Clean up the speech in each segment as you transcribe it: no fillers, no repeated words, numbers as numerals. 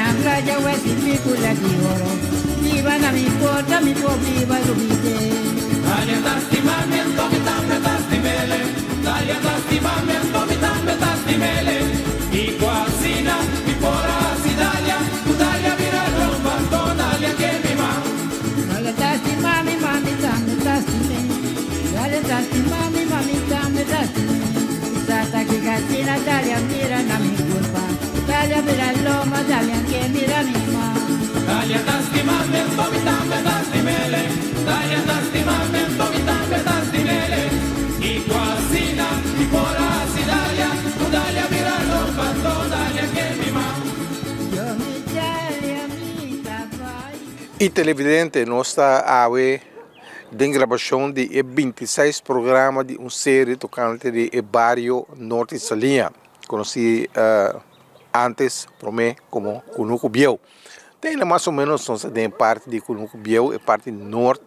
Angra ya wesi picula di oro. Viva na mi porta, mi po viva lubite. Dalia tastimamento, mi tambe tastimele. Dalia tastimamento, mi tambe tastimele. I quasina, mi pora si Dalia. Tu Dalia vira rompanto, Dalia che mi ma. Dalia tastimami, mami tambe tastime. Dalia tastimami, mami tambe tastime. Sata che catina, Dalia mira na mi culpa. Dalia mira l'oma, Dalia che mira mi ma. Dalia tastimamento, mi tambe tastimele. Dalia tastimamento, mi tambe tastimele. I quasina, mi pora si Dalia. Tu Dalia vira rompanto, Dalia che mi ma. Yo mi Dalia mi tavai. E televidente, nós está a ver de gravação de 26 programas de uma série tocante de Bairro Norte Salinha, conheci antes por mim como Cunuco Biel. Tem mais ou menos tem parte de Cunuco Biel e parte norte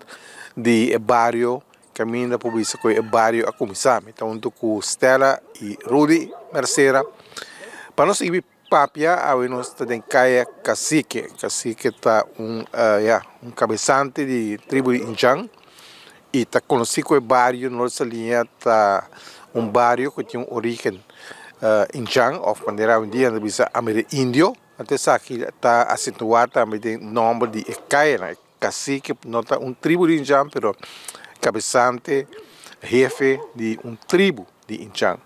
de Bairro caminha para o Bairro a começar. Então, com Stella e Rudy Merceira, para nós ir papia, nós temos Caia Cacique. Cacique está cabeçante de tribo de Injang. E está conhecido como Bairro Norte Salinha, está bairro que tem origem Injang, ou maneira um dia Amerindio. Até aqui está acentuado também o nome de Caia, Cacique, não está tribo de Injang, mas cabeçante, jefe de tribo de Injang.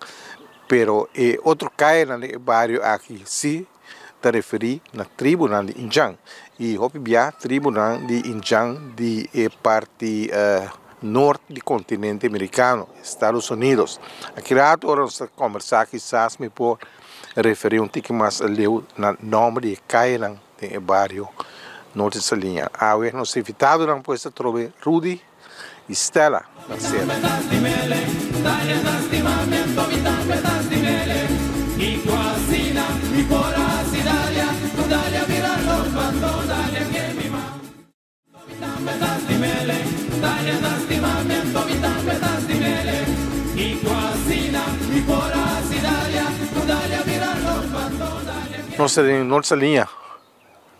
Pero outro Caia no bairro aqui, se está referido na tribo de Injang. E a tribo de Injang de parte norte do continente americano, Estados Unidos. Aqui agora nós vamos conversar quizás me por referir pouco mais ao nome de Caia no bairro Norte Salinha. Nós invitados a poder trovar Rudy e Stella Merceira. Nós em Norte Salinha,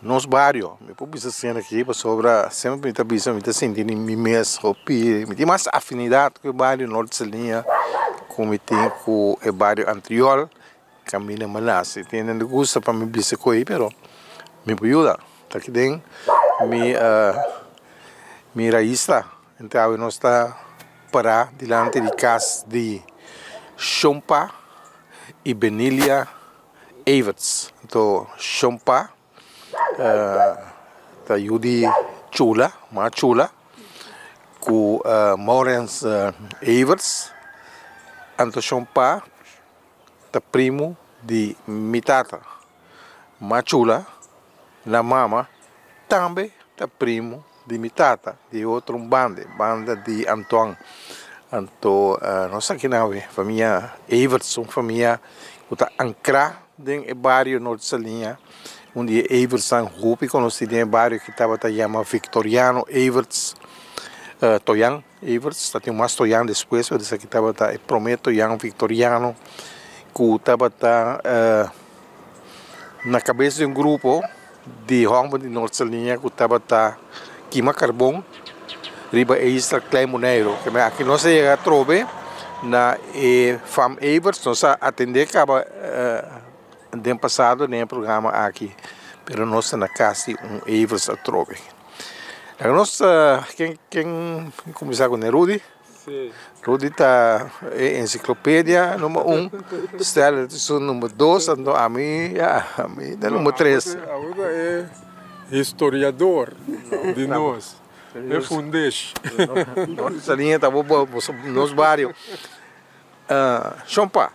nos bairros, me pus cena aqui sobre sempre me sentindo em mim mesmo, me tem mais afinidade com o bairro Norte Salinha, como tem com o bairro anterior, caminha malas, tem não gosta para me bisar com ele, pero me ajuda, tá aqui dentro, me raísta, então nós está para diante de casa de Chompa e Benília Everts. Então, Chompa está Judy Chula, mais Chula, com Maurens Everts. Então, Chompa está primo de Mitata, mais Chula, na mama, também está primo de Mitata, de outro banda de Antoine. Então, nós aqui na família Everts, uma família que está ancrada no bairro Norte Salinha, onde Everts é um grupo, conhecido em bairro que estava chamado Victoriano Everts, Toyan Everts, tem mais Toyan depois, mas aqui estava Prometo Toyan Victoriano, que estava na cabeça de um grupo de Roma de Norte Salinha, que estava queima carvão, riba extra Klein Monero, que aqui nós chega a trobe na Fam Everts, nós atender acaba ano passado nem programa aqui, pero nós na casa Everts a trobe. Nós quem começar com o Rudy? Sim. Rudy está enciclopédia número 1, Stella número 2, então a mim é número 3. Agora é historiador de nós. É fundês. Nossa linha está boa nos bairros. Chompa,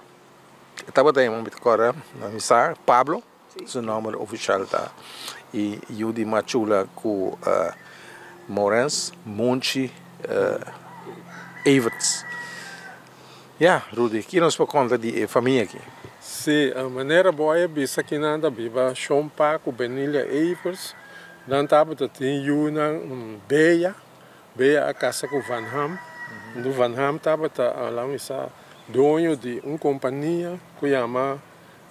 estava daí um agora na missa, Pablo, seu nome oficial tá. E Judy Machula com Morens, Monchi, Everts. Rudy, que nos pode contar de família aqui? Sim, a maneira boa é bisa que nada viva Chompa com Benília Everts. Dan tava tem Yuna Beia a casa com Van Ham. Do Van Ham tava lá dono de companhia que chama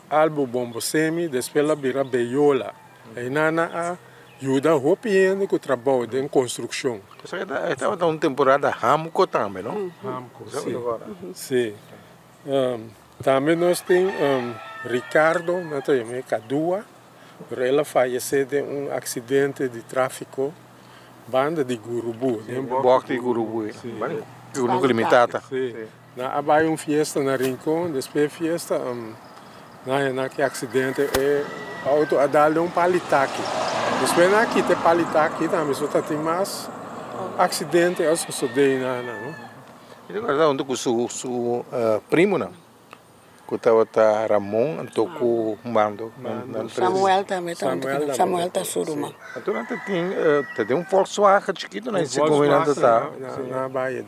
Albo Bombosemi, depois ela vira Beiola. Aí na ajuda a hopiene com o trabalho de construção. Estava uma temporada Hamco também, não? Hamco, sim. Sim. Também nós temos Ricardo, nós temos Cadua, ela faleceu de acidente de tráfico, banda de Gurubu. Bokti Gurubu, nunca limitada. Sim. Na festa na Rincón, depois festa, na que acidente é auto a dar palitaki. Depois aqui tem palitaki também, só tem mais acidente as sucedem não. E agora onde com seu primo não? Que estava Ramon, toco mando. Samuel também, Samuel está suruma. Então tem Volkswagen chiquito né? Se combinando tá na Bahia.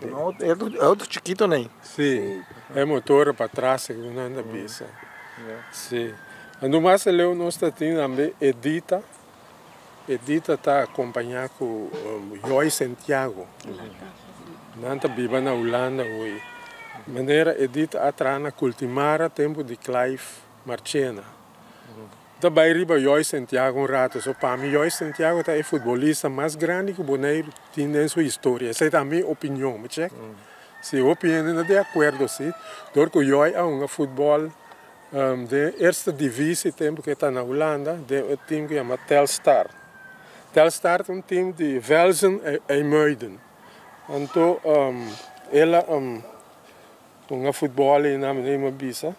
É outro chiquito né? Sim. É motor para trás que não anda bisa. Sim. Ando mais leu nós também Edita. Edita está acompanhada com Joy Santiago. Nanta vive na Holanda hoje. Maneira Edita atrana cultivar tempo de Clive Marchena. Da Bairiba Joy Santiago rato, so para mim Joy Santiago é futebolista mais grande que o Boneiro tem em sua história. Essa é a minha opinião, me check. Se a opinião não é de acordo, sim. Porque Joy é um futebol de eerste divisie tempo que está na Holanda, de time que chama Telstar. Telstar é time de Velsen e Muiden. Então, ela um futebol na minha bisa.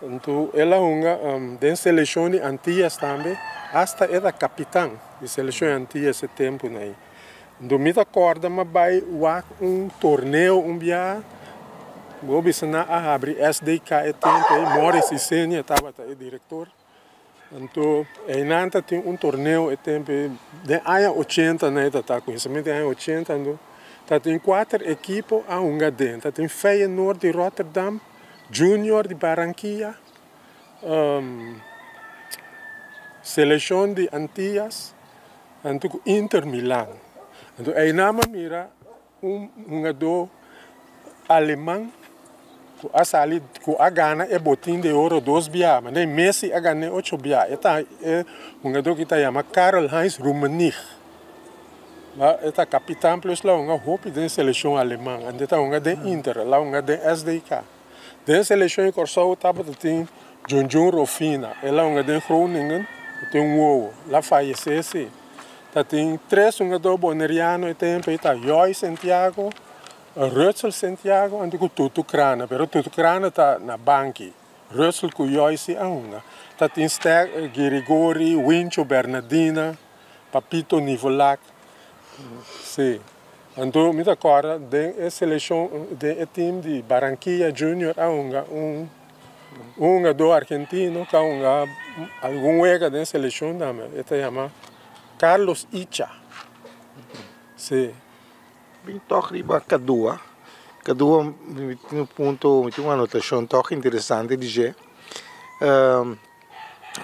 Então, ela tem seleção de Antillas também, hasta era capitã de seleção de Antillas esse tempo aí. Então, me acorda, mas vai torneio dia, vou na abrir SDK e tempo aí, Morris e Sênia estava o diretor. Então, aí nanta tem torneio e tempo de anos 80 né, tá conhecimento anos 80, então tem 4 equipes a dentro. Tem Feyenoord de Rotterdam, Junior de Barranquilla, Seleção de Antillas, e Inter Milan. Então, aí nama mira jogador alemão que a sali que a gana é botim de ouro 2 bia, mas nem Messi a ganha 8 bia. É jogador que está chama Karl-Heinz Rummenigge. Esta capitã plus lá hopi de seleção alemã, ande tá de Inter, lá de SDK. De seleção Corsau tava tem Junjun Rofina, ela de Groningen, tem ovo, lá faleceu. Tá tem 3 jogadores boneriano e tempo tá Joy Santiago, Rutzel Santiago, ande com Tutu Krana, pero Tutu Krana tá na banque. Rutzel com Joy se aunga. Tá tem Steg Girigori, Wincho Bernardina, Papito Nivolak. Sim. Então, me acorda de seleção de time de Barranquilla Junior a um jogador argentino que algum jogador de seleção também. Ele se chama Carlos Icha. Sim. Bem toque de Cadua. Cadua tem ponto, tem uma anotação toque interessante de dizer.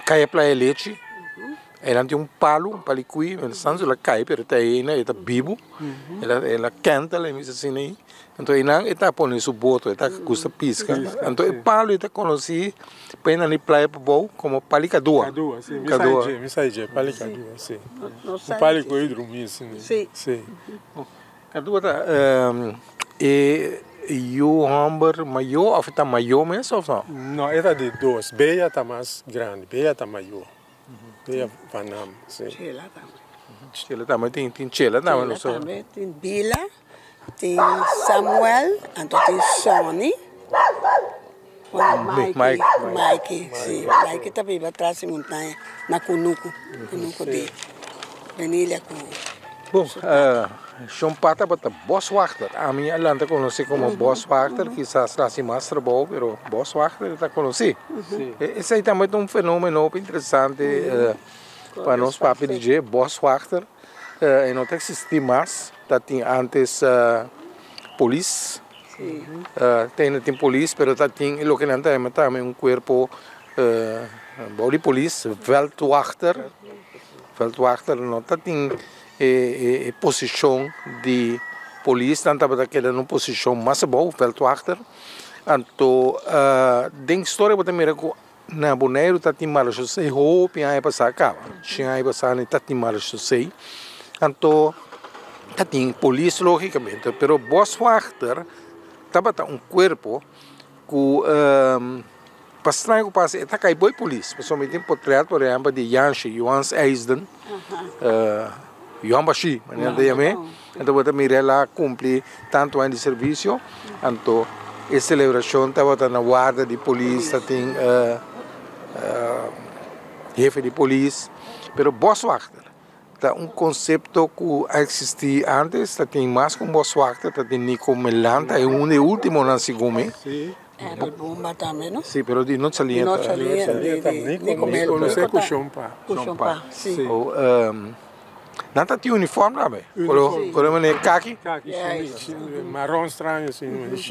Cai para a leite. Ela tem palo que ela cai, mas ela está vivo, ela canta, ela diz assim aí. Então ela está pondo seu boto, ela custa pisca. Então o palo está conhecido para na praia como palicadua. Cadua, sim. Me sai de palicadua, sim. O palico é dormir, sim. Sim. Cadua e o hamburger maior, ou está maior mesmo ou não? Não, era de 2. Beia está mais grande, Beia está maior. Tem Panam, sim. Chela também tem Chela também. Tem Bila, tem Samuel, então tem Sonny. Mike, sim. Mike está vivo atrás da montanha, na Cunuco de Benilha. Bom, Chompata bota Boswachter. A minha Atlanta conhece como Boswachter, quizás lá se mais trabalho, mas Boswachter está conhecido. Esse aí também é fenômeno interessante para nós para dizer Boswachter. Não existe mais, tem antes polícia, tem polícia, mas tem o que não tem também corpo body police, Veldwachter não tem posição de polícia, tanto para aquela não posição mais boa, Veldwachter. Então, tem história para mim que na Bonaire tati malas sei hope ai passar cá. Tinha ai passar nem tati malas sei. Então tati polícia logicamente, pero boswachter tabata corpo que Pastrango passa é takai boy polícia, pessoalmente portreado por exemplo de Jans Eisden, Johan Bashi, maneira de chamar. Então você mira lá cumpre tanto ano de serviço, então a celebração estava na guarda de polícia, tem jefe de polícia, pero boswachter, tá conceito que existia antes, tem mais com boswachter, tem Nico Melanta, é de último na Sigome. Era bomba também, não? Sì, però di non saliente. Non saliente, Nico non sei Cushompa. Cushompa, sì. Nata ti uniforme là, beh. Quello è kaki? Kaki, marrom strano,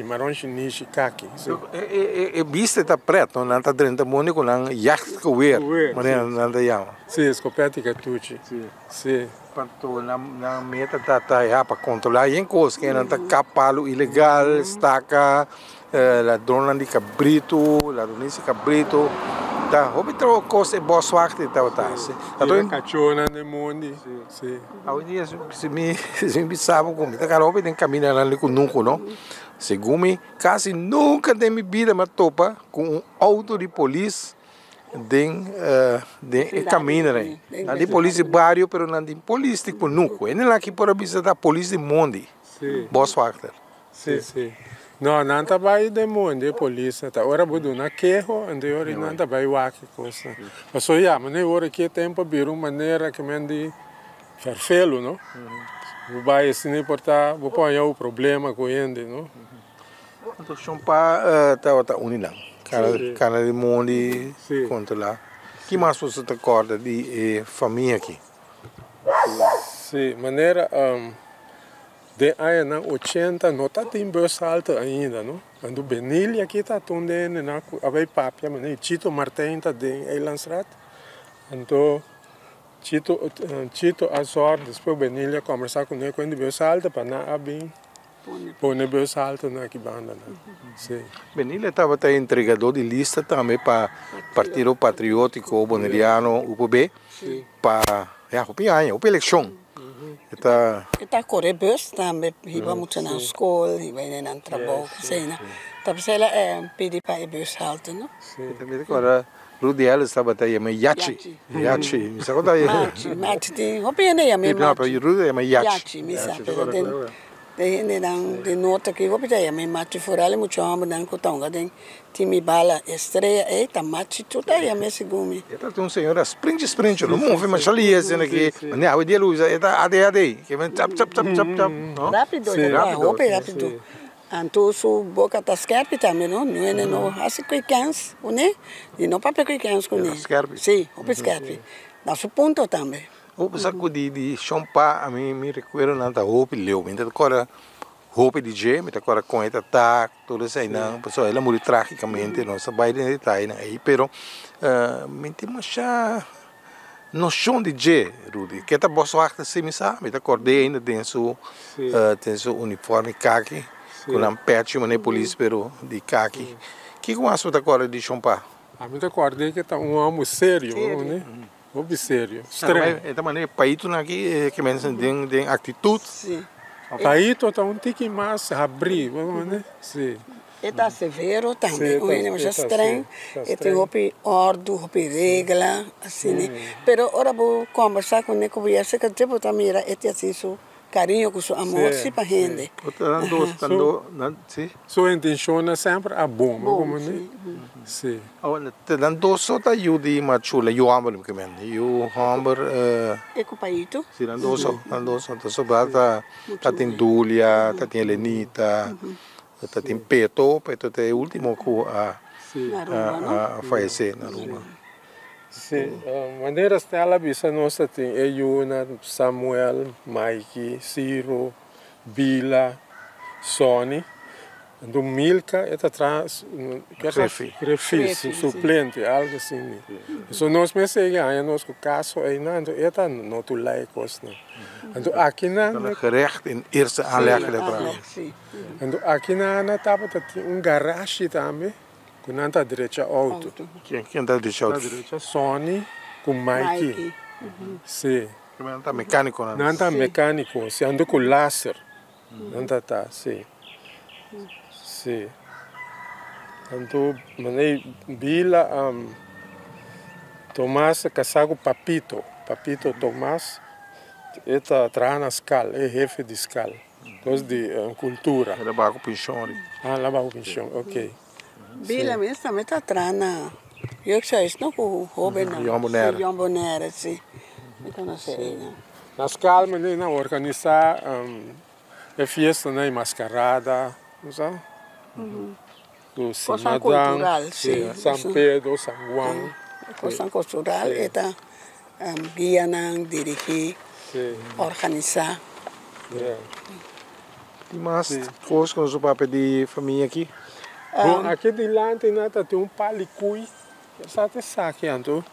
marrom chinese, kaki. E viste ta preto, nata drenta moni con un yacht geweer. Maar nata chiama. Sì, scoperti cartucci. Sì. Quanto na meta ta ja para controlar em coisa que nata capalo ilegal, staca, ladrona di cabrito, ladronice cabrito. Da, hobby tro cose boswachter ta otase. Allora cacciona nei mondi. Sì. Oggi se mi pensavo come da cara hobby den cammina lá com nunca, no? Segundo quase nunca de minha vida me topa com um auto de polícia den caminhare. Na di polícia bairro, pero na di polícia tipo nunca. E nela aqui por abisa da polícia de mondi. Sì. Boswachter. Sì, sì. No, non ta vai de monde polícia, ta ora budu na quejo, ande ora non ta vai waki cosa. Ma so ja, ma ne ora che tempo bir uma maneira que mendi farfelo, no? Vai assim portar, vou pôr o problema com ele, no? Então champa ta unilang. Cara de mondi contra lá. Que mais você te acorda de família aqui? Sim, maneira de aí na 80 não tá tem bus alta ainda, não? Quando Benilha aqui tá tunde na abai papia, mas Chito Martin tá de Eilandstraat. Então Chito Azor depois Benilha conversar com ele quando bus alta para na abin pôr bus alta na que banda, né? Sim. Benilha estava entregador de lista também para Partido Patriótico Boneriano UPB para a eleição. Kita corre bus também, hiba muito na escola, hiba na trabalho, sei na. Tapi ela pedi para bus alta, não? Também agora Rudiel estava aí, mas Yachi, me sabe daí? Yachi, tem, hopi ne ya me. Não, para Rudiel é mas Yachi, me sabe. De nota que hopi daí me mate forale muito amor dan ko tonga den timi bala estreia e ta mate tudo aí me segume. Tem senhor sprint, não move mais ali assim aqui, né? A dia luz é da AD, que vem tap, não? Rápido, hopi rápido. Anto su boca ta scherpi também, não é não, assim que cans, né? E não papel que cans com né? Scherpi. Sim, hopi scherpi. Na su ponto também. O saco de champa a mim me recuerdo nada hope leu, então agora hope DJ, me agora com esta tá tudo isso aí não, pessoal, ela morreu tragicamente, não sabe de detalhe aí, pero me tem já noção de DJ, Rudy, que tá boswachter se me sabe, me acordei ainda tem seu uniforme kaki, com um patch, mas nem polícia, pero de kaki. Que com acho agora de champa? A mim acordei que tá homem sério, né? Hobby sério. Estranho. É da maneira paito aqui que menção tem atitude. Sim. Paito tá tique mais abrir, né? Sim. Está severo também, o é mais estranho. E tem hobby ordem, hobby regra, assim, né? Pero ora vou conversar com ele, que eu sei que tipo também era assim su carinho, com su amor, se para gente. Sua intenção é sempre a bom, como né? Sim. Olha, dan dois só tá Yudi machula, eu amo que men, eu amo E com paito? sim, dan dois só, tá só bata, tá tem Dulia, tá tem Elenita, tá tem Peto é o último que a falecer na rua. Sim, maneira stella bisa nossa tem Eyuna, Samuel, Mikey, Ciro, Bila, Sony, do Milka eta atrás, Refi, suplente, algo assim. So nós me seguem, nós com caso aí não, eta não tu lá é coisa. Então aqui na gerecht in eerste aanleg gedaan. Então aqui na tava garagem também. com nanta direita auto. Quem está deixando? Na direita Sony com Mikey. Sim. Quem está mecânico, né? Nanta mecânico, se anda com laser. Nanta tá, sim. Sim. Então, manei bila Tomás casado com Papito Tomás, eta trabalha na escala, é jefe de escala. Gosto de cultura. Ele vai com pinchão. Lá vai o pinchão, ok. Bila mesmo também está trana. Eu que sei, não com o não. Jombonera, sim. Então não sei, não. Na escala, manei na organizar a festa, né, mascarada, não sabe? Do Sinadão, São Pedro, São Juan. Coisa cultural, eta guia nang dirigir, organizar. E mais coisas que nós vamos pedir família aqui? Bom, aqui de lá tem um palicui, só te saque, então.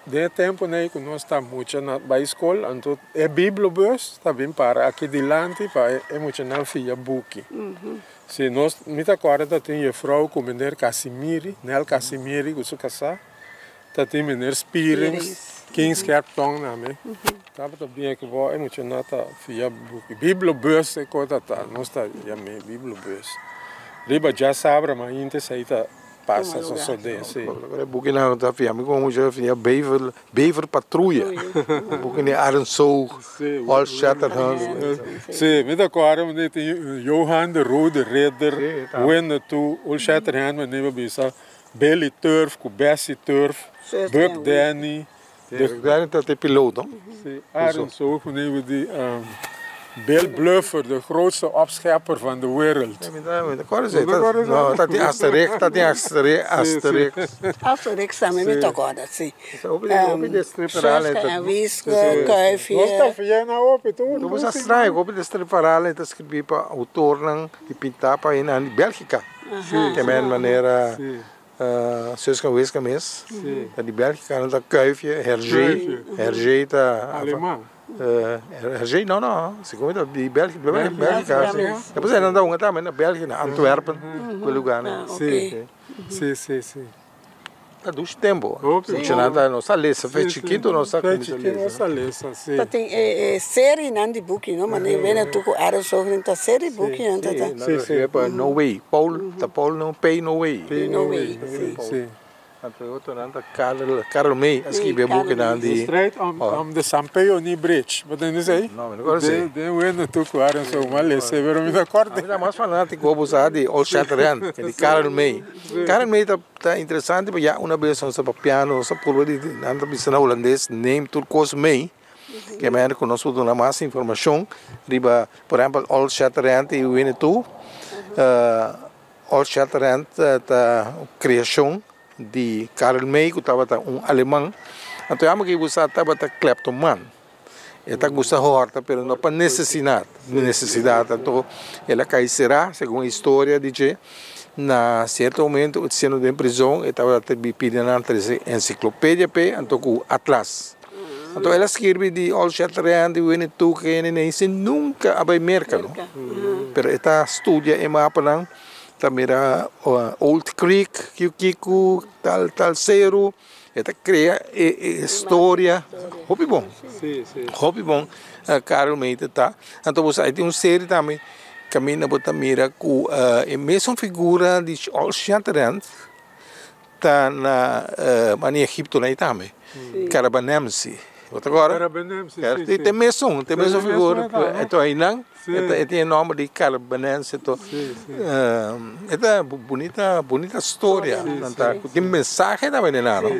De tempo né que nós estamos muito na escola, então é bibliobus, tá bem para aqui de lá é muito na filha book. Se nós me tá agora tem a frau com menino Casimiri, Nel Casimiri, que se casar. Tá tem menino Spirings, Kings Capton na me. Tá bem que vou é muito na tá filha book. Bibliobus é coisa tá, nós tá já me bibliobus. Riba já sabe, mas ainda sai tá passa só desse. Agora book na tá filha, me como já filha Beaver Patrulha. Book nem Arensou, All Shatterhand. Sim, me tá agora me tem Johan de Rode Redder, when tu All Shatterhand me neva bisa Belly Turf, com Bessie Turf, Buck Danny. Danny tá te piloto. Sim, Arensou me neva de Bill Bluffer, de grootste opschepper van de wereld. Não, tá tem Asterix, Asterix também me tocou, sim. Obede Visco, Kuifje. Nossa, filha na ope, tu. Não você estranho, obede striparale, tá escrevi para autor não e pintar para ir na Bélgica. Também de maneira seus cabeças mesmo. De Bélgica, não tá Kuifje, Hergé tá alemão. Hergé não, se comenta de Bélgica, depois ele anda um também na Bélgica, na Antwerpen, aquele lugar, né? Sim. Tá dos tempos. Funcionando nossa lesa, fez chiquito nossa lesa, sim. Tá tem série nandi book, não, mas nem vem tu com área sobre tá série book, não tá. Sim, é para No Way, Paul não pay No Way. No Way, sim. Então outro nanda Karel May, escreve book nandi. Straight on the Sampayoni Bridge, mas não sei. Não, agora sei. De when tu com área sobre uma lesa, pero me dá corte. Ainda mais fanático vou usar de All Shatterhand, de Karel May. Karel May tá interessante, porque já uma vez nós para piano, nós por de nanda bisna holandês, name turcos May. Que é que nós vamos dar mais informação, riba, por exemplo, All Shatterhand e o Winnetou. All Shatterhand tá criação de Karel May, que estava alemão. Então, eu que você estava kleptoman. Ele está gostando horta, mas não para necessidade. Então, ele cai será, segundo a história, diz na certo momento, sendo de prisão, ele estava pedindo a enciclopédia, então com Atlas. Então, ela escreve de All Shatterhand, de Winnetou, que ele nem se nunca abre mercado. Mas ele estuda e mapa não. Também Old Creek, Kiko, tal Cerro, ele cria história, hobby bom, hobby bom, Karel May tá. Então você tem uma série também, caminha para mira com a mesma figura de All Shatterhand, tá na Egipto lá também, Carabanemsi. Agora, tem mesmo figura, então aí não. Tem o nome de Carabanense, é bonita história, tem mensagem também lá, não?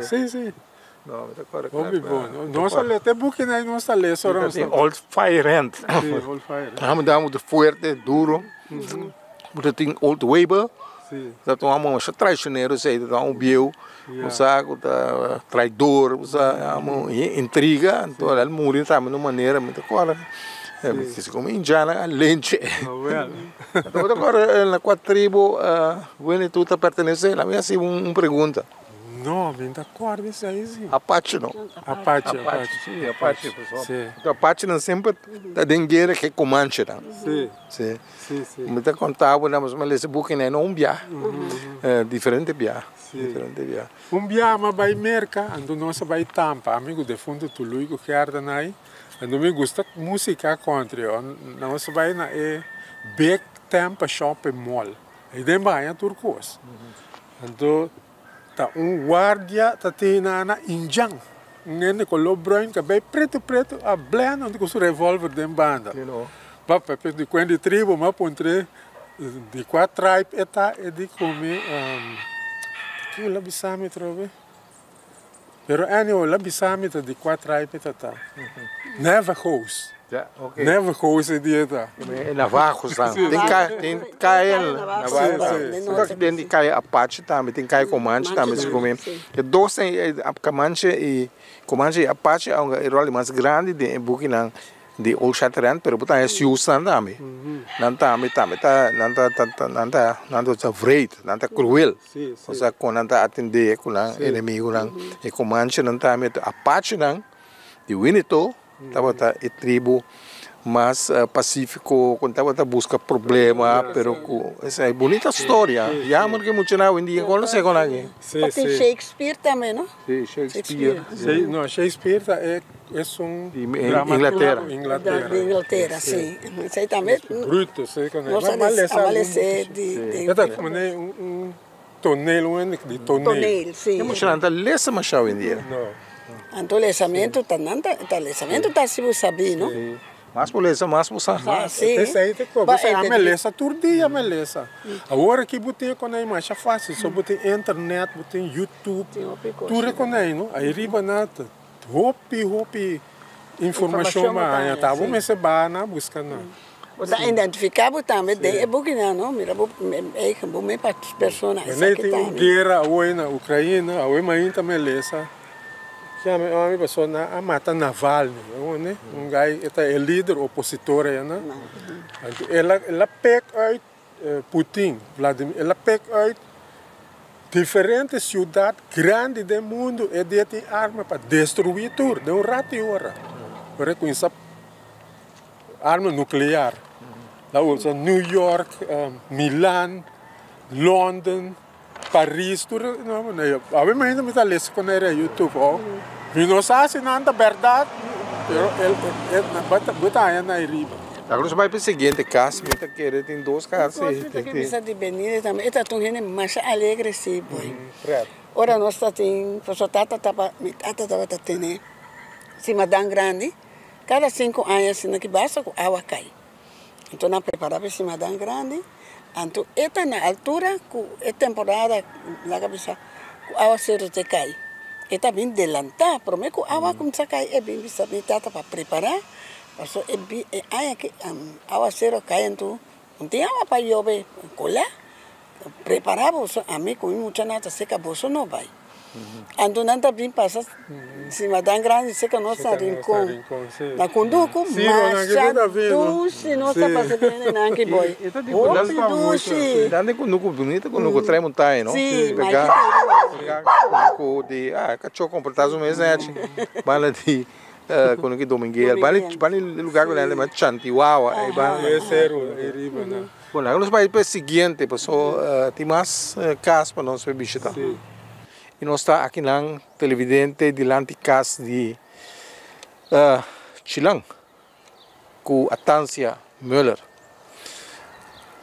Sim. Nossa lei, até book né, nossa lei, só não. Old Fire Hand. Damos de forte, duro. Tem Old Weber. Então vamos traiçoeiros aí, então biel, saco da traidor, intriga, então ele morre também de uma maneira muito clara. Que se come indiana, lente. Então agora na quatro tribos, Winnetou pertence a mim assim uma pergunta. Não, me da corda isso aí, sim. Apache não. Apache. Sim, Apache, pessoal. Sim. Então, Apache não sempre tá dengueira que Comanche não. Sim. Sim. Sim. Muita contava, mas esse book não biá. Diferente biá. Sim. Diferente biá. Biama vai merca, ando nossa vai tampa, amigo de fundo tului que quer danai. Ando me gusta música country, nossa vai na Big Tampa Shopping Mall. E dem vai a Turcos. Ando tá guardia tá tina na Injang. Nene com lo branco, que bem preto, a blend onde com o revólver dem banda. Papa, de quando tribo, mas pontre de 4 tribes eta e de comer que lá bisame trove. Pero anyway, lá bisame tá de 4 tribes eta. Never house. Ja, okay. Never house dieta. Navajo, sabe? Tem caia Navajo. Tem caia Apache também, tem caia Comanche também se comer. Que dois tem Comanche e Apache é um rol mais grande de Bukinan de Old Shatterhand, pero botar é Siusan também. Não tá afraid, não tá cruel. Ou seja, quando não tá atender com o inimigo não. E Comanche não tá Apache não. De Winnetou, tava a tribo mais pacífico, quando tava busca problema, pero essa é bonita história. Já mas que muito não dia quando você consegue. Tem Shakespeare também, não? Sim, Shakespeare. Não, Shakespeare é Inglaterra. Inglaterra, sim. Isso aí também. Bruto, sei quando é. Amalece de. É como tonel, de tonel. Sim. Eu mostrei anda lessa mas hoje em dia. Não. Então, lesamento está se você sabe, não? Mais polícia, mais poça. Sim. Esse aí tem como. Você a melessa, turdia a melessa. Agora que botei com a imagem fácil, só botei internet, botei YouTube, tudo com aí, não? Aí riba nada, hopi informação mais, tá? Vamos receber na busca não. Você identificar também é bugina, não? Mira, é que bom para as pessoas. Né tem guerra hoje na Ucrânia, hoje mais também melessa. Que a pessoa na mata Navalny, né? Gai é líder opositor, né? Ela pega uit Putin, Vladimir, ela pega uit diferentes cidades grandes do mundo e de tem arma para destruir tudo, de rato e hora. Por com essa arma nuclear. Lá usa New York, Milan, London, Paris, tudo, não, a mim ainda me está lendo com ele YouTube, ó. E não sabe se não é verdade, ele bota aí na riba. Agora você vai para o seguinte caso, você quer tem dois casos. Você precisa de venir também, está tão gente mais alegre sim, boy. Ora nós tem, pessoa tata tava tendo, se madame grande, cada 5 anos assim que basta com água cai. Então nós preparamos se madame grande. Então, esta na altura, é temporada, na cabeça, a água cedo te cai. Esta bem delantar, prometo que a água começa a cair, é bem visitada para preparar. Porque a água cedo cai, então, não tem água para chover, colar. Preparar, a mim, com muita nata seca, você não vai. Então, não está bem passar, se madame grande, seca nossa rincão. Na conduco, mas doce, nossa passadeira, não que boi. Doce. Dando conduco bonito, conduco trem montanha, não? Sim, pegar conduco de, cachorro completado um mês, né? Bala de, quando que domingueira, bala lugar que ele mais chantiuau, aí bala. É sério, é riba, né? Bom, agora nós vamos para o seguinte, pessoal, tem mais casos para nós visitar. E nós estamos aqui na televidente de Lanticas de Chilang, com a Tância Müller.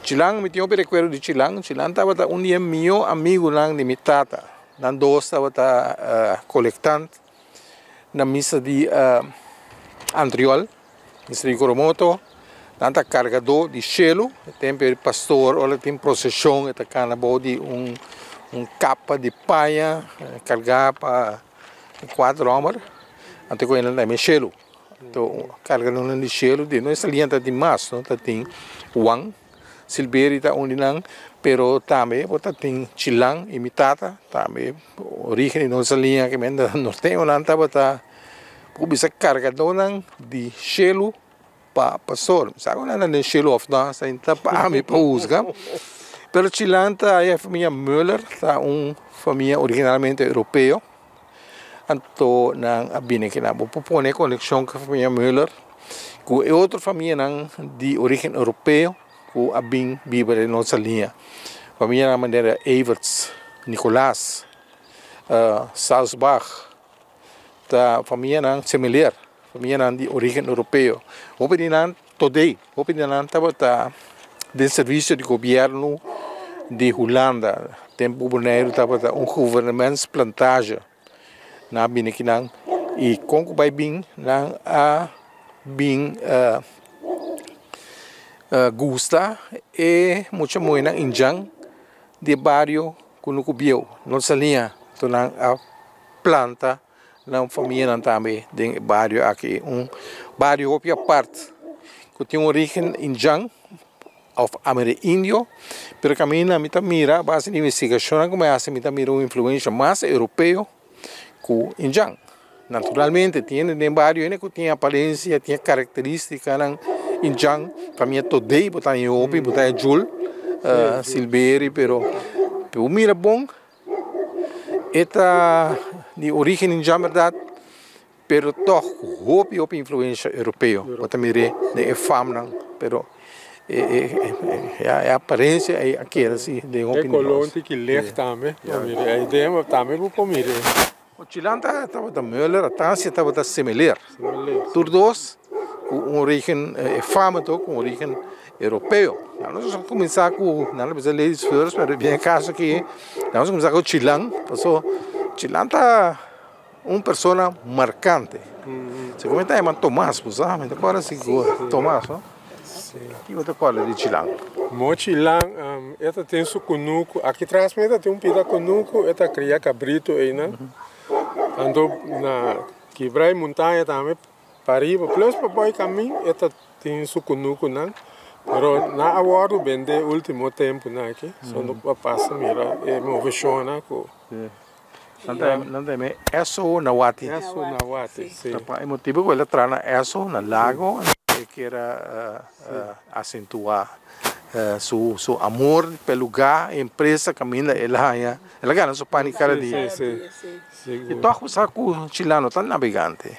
Chilang, me tinha um recuerdo de Chilang. Chilang estava um dia meu amigo lá de Mitata. Nós dois estava coletando na missa de Andriol, em Coromoto. Nós estava carregador de gelo, tem pastor, olha, tem procissão, está canabou de capa de paia, carregar para 4 homens, até que ele não é gelo. Então, carregando de gelo, não é linha de mais, não tem Wang, Silveira está onde não, pero também tem Chilang e Mitata, também origem nossa linha que manda norte, onde estava bisa carregador de gelo para pastor, sabe onde é gelo of dança, então para me para usar. Pero Chilanta é a família Müller, tá família originalmente europeu. Então, a bine que na propõe conexão com a família Müller, com outra família de origem europeu, com a bem vive em nossa linha. Família na maneira Everts, Nicolás, Salzbach, tá família similar, família de origem europeu. Opinião today, opinião tá de serviço de governo de Holanda, tempo boneiro tá governamento plantage. Na bine que e como vai bem a bem gusta e muito muito injang de barrio kuno kubiyo nossa linha então a planta na família também de barrio aqui barrio opia parte que tem origem injang of Amerindio, pero camina mira base de investigação como é mita mira uma influência mais europeu com Injang. Naturalmente, tem em barrio que tem aparência, tem característica ng Injang, família today, botar em Opi, botar em Jul, Silveri, pero mira bom, esta de origem Injang, verdade, pero toch Opi influência europeu, botar mire de fama, pero a aparência é aquela assim de Opi. É colonte que lê também, a ideia também vou comer. O Chilanta estava da Müller, a Tância estava da similar. Todos com origem fámico, com origem europeu. Nós vamos começar com, não precisa ler isso first, mas bem caso aqui, nós vamos começar com o Chilang. Passou, Chilanta uma pessoa marcante. Se comenta é Tomás, pois ah, mas agora sim, Tomás, não? Que outra coisa de Chilang? Mo Chilang, esta tem su conuco, aqui atrás mesmo tem pita conuco, esta cria cabrito aí, né? Ando na quebrar montanha também, pariba, plus para boi caminho, esta tem su conuco, né? Pero na agora vende último tempo, né? Aqui, só não passa mira, é movição, né? Não tem eso na Wati. Eso na Wati, sim. O motivo que ele traz na eso na lago que era acentuar su amor pelo lugar, empresa caminha ela ganha sua pânico cada dia. E toco saco chileno tão navegante.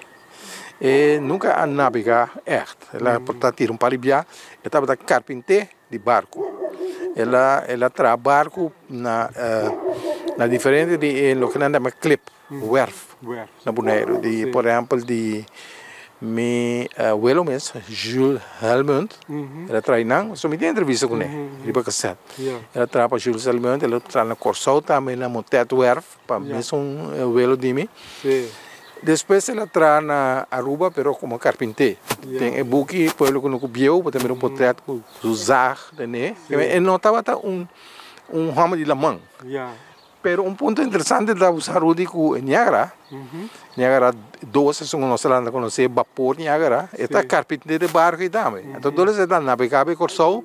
E nunca a navegar ela porta tira paribia, estava da carpinteiro de barco. Ela traz barco na diferente de lo que nós chamamos clip, werf, na boneiro, de por exemplo de meu abuelo mesmo, Jules Helmut, ela traz não, só me tem entrevista com ele, riba cassete. Ela traz para Jules Helmut, ela traz na Corsol também na Montet Werf, para mesmo abuelo de mim. Depois ela traz na Aruba, pero como carpinteiro. Tem buque, pueblo que não cobiu, para ter portreto com usar, né? E não estava ramo de lamang. Pero ponto interessante da usar o dico Niagara. Niagara 12 são nós lá conhecer vapor Niagara. Está carpinteiro de barco e também. Então todos estão navegando Corsol.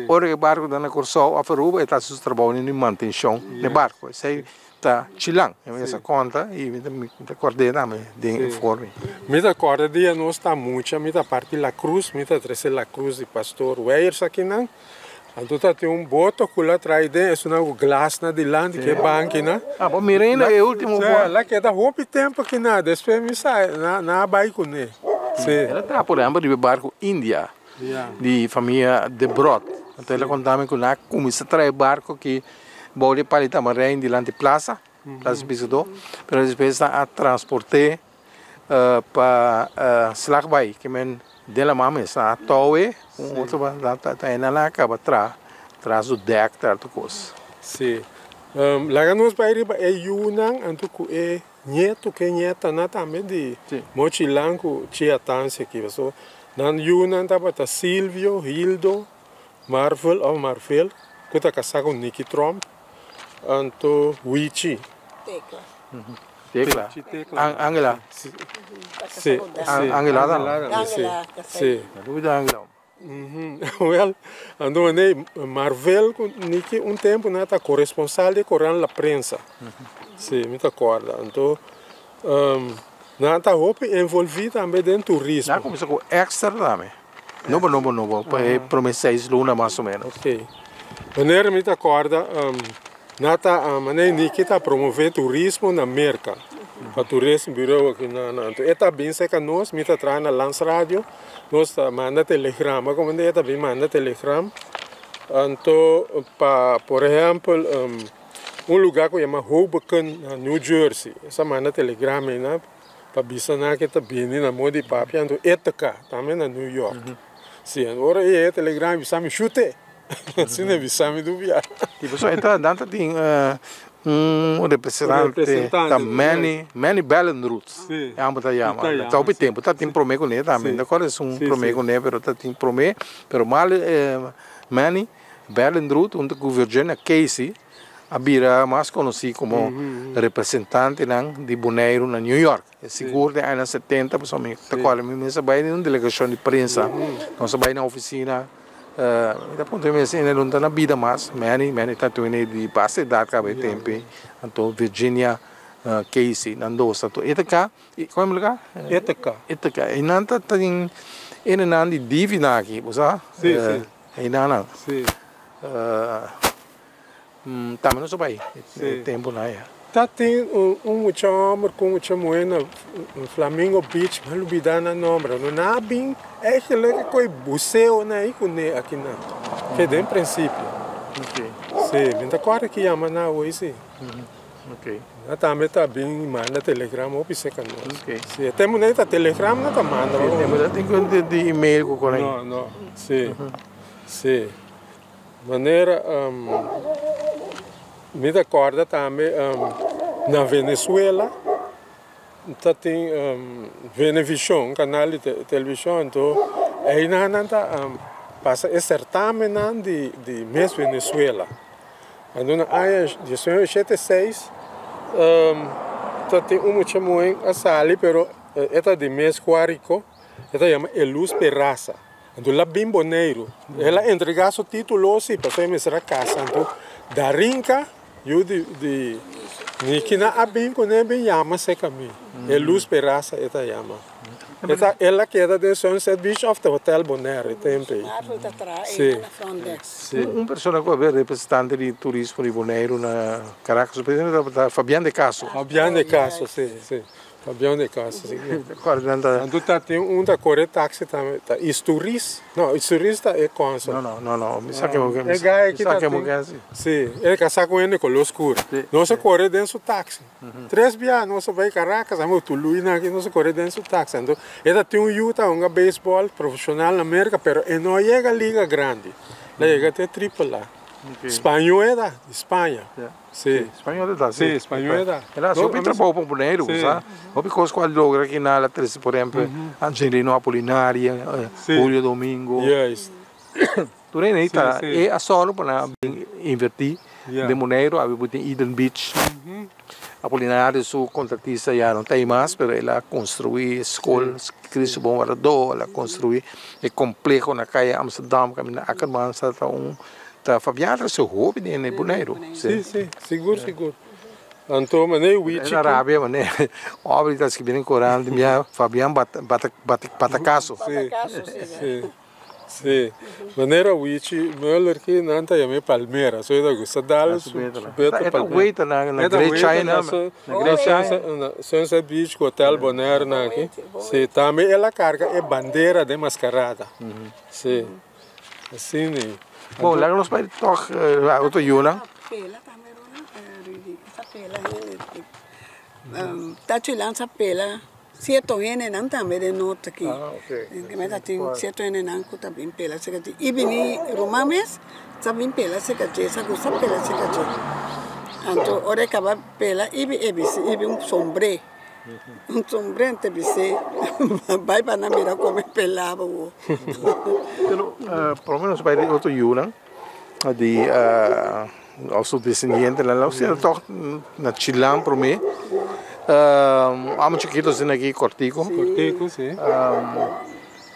Ora o barco da Corsol a Aruba está se trabalhando em manutenção de barco. Sei tá Chilang. Essa conta e me coordena me de informe. Me acorda dia nós está muito, me da parte La Cruz, me da trazer La Cruz de pastor Weyers aqui não. Então tem boto que lá atrás é uma glass na de lá que é banco, né? Ah, bom, Mirena é o último boto. Lá que dá roupa tempo que nada, depois me sai na barco né. Ela tá por exemplo de barco Índia, de família de Brod. Então ela contava que lá começa a trazer barco que bole para Tamarém de lá de Plaza Piscador, mas depois a transportar para Slagbai, que men de la mama está towe, outro tá na lá acaba traz o deck tarto coisa. Sim. Lá nós vai é Yunnan, antuco é neto que neta na também de mochilanco tia tanse aqui, so nan Yunnan tava tá Silvio, Hildo, Marvel, que tá casado com Nicky Trump, anto Wichi. Tecla. Angela. Sim. Angela. Sim. Dúvida Angela. Well, ando né Marvel com Nicky tempo né tá corresponsal de Coran la prensa. Sim, me tá acorda. Então na tá roupa envolvido também dentro turismo. Na começou com extra também. Novo, para promessar luna mais ou menos. Ok. Wanneer me acorda, nata maneira que está promover turismo na América. Para turismo bureau aqui na eta bem seca nós, me traz na Lance Radio, nós manda telegrama, como eta bem manda telegrama. Então, por exemplo, lugar que chama Hoboken, New Jersey, essa manda telegrama aí, para bisana que está bem na moda de papi, então Ethica, também na New York. Sim, agora é telegrama, bisame chute. Assim não bisame do viagem. E pessoal, então danta tem representante da many Belen Roots. É uma da chama. Tá o tempo, tá tem promê com ele também. Agora é promê com ele, pero tá tem promê, pero mal many Belen Roots, onde o Virginia Casey abira mais conhecido como representante de Bonaire na New York. É seguro de anos 70, pessoalmente. Tá qual me vai em uma delegação de prensa, nós vai na oficina. Da ponto de vista ele não está na vida mais, many tanto ele de base idade cabe tempo, então Virginia Casey nandos tanto Ethica, como é lugar? Ethica, e não tá tem ele não de divina aqui, você? Sim. E não. Sim. Também não sou bem, tempo não é. Tá tem chamar com chamoena Flamingo Beach, mas não dá na nome, não há bem é que ele coi museu na aí com aqui na que de princípio. Ok. Sim, então agora que chama na hoje. Ok. Também tá bem manda telegrama ou pseca nós. Ok. Sim, temos nem tá telegrama não tá manda. Tem de e-mail com ele. Não. Sim. Sim. Maneira me recorda também na Venezuela tem Venevision, canal de televisão, então aí nada passa esse certamen de Miss Venezuela. Então na área de 1976 tem muito muito a sali, pero esta de Miss Guarico, esta chama Eluz Peraza. Então lá bem boneiro, ela entrega seu título assim para ser mestra casa, então da rinca eu de que na abim com ele bem chama se caminho, Eluz Peraza esta chama. Ela queda de Sunset Beach of the Hotel Bonaire, tempo. Sim. Pessoa que é representante de turismo de Bonaire na Caracas, Fabiano de Caso. Fabiano de Caso, sim. Fabiano de Caso, sim. Então tem da Correia táxi também, turista. Não, turista é consul. Não. Me sabe que sim, ele casar com ele com luz escura. Nós corre dentro do táxi. 3 dias nós vai Caracas, vamos Tuluína aqui, nós corre dentro do táxi. Então, ele tem Utah, beisebol profissional na América, pero ele não chega a liga grande. Ele chega até AAA. Espanhol é da Espanha. Sim, espanhol é da. Sim, espanhol é da. Ela só para trabalhar com Bonaire, sabe? Houve coisas que logra aqui na atriz, por exemplo, Angelino Apolinária, Julio Domingo. Yes. Tu nem tá é a solo para invertir de Bonaire, a botar Eden Beach. Apolinária sua contratista já não tem mais, mas ela construiu escolas, Cristo Bom Guardador, ela construiu é complexo na calle Amsterdam, caminho Ackerman, tá Fabiano é seu hobby né Bonaire. Sim, seguro. Então, maneira Wichi. Na Arábia, maneira. Obra das que vêm Corão, de minha Fabiano Batacasso. Sim. Maneira Wichi, Möller que não tá chamando Palmeira, só da Gusta Dallas. É Waiter na Great China, na Sunset Beach, Hotel Bonaire na aqui. Sim, também ela carga é bandeira de mascarada. Sim. Assim, né? Bom, lá nós vai toch outro Yuna. Pela também essa pela tá chilando essa pela certo ene não também de nota aqui. Que me tá tem certo ene não que tá bem pela se que e vini romames tá bem pela se que essa coisa pela se que então ora acaba pela e um sombre. Um sombrente bise vai para na mira como pelava o. Pelo menos vai de outro Yuna de also descendente lá lá você toch na Chilam para mim há muitos quilos aqui cortico sim.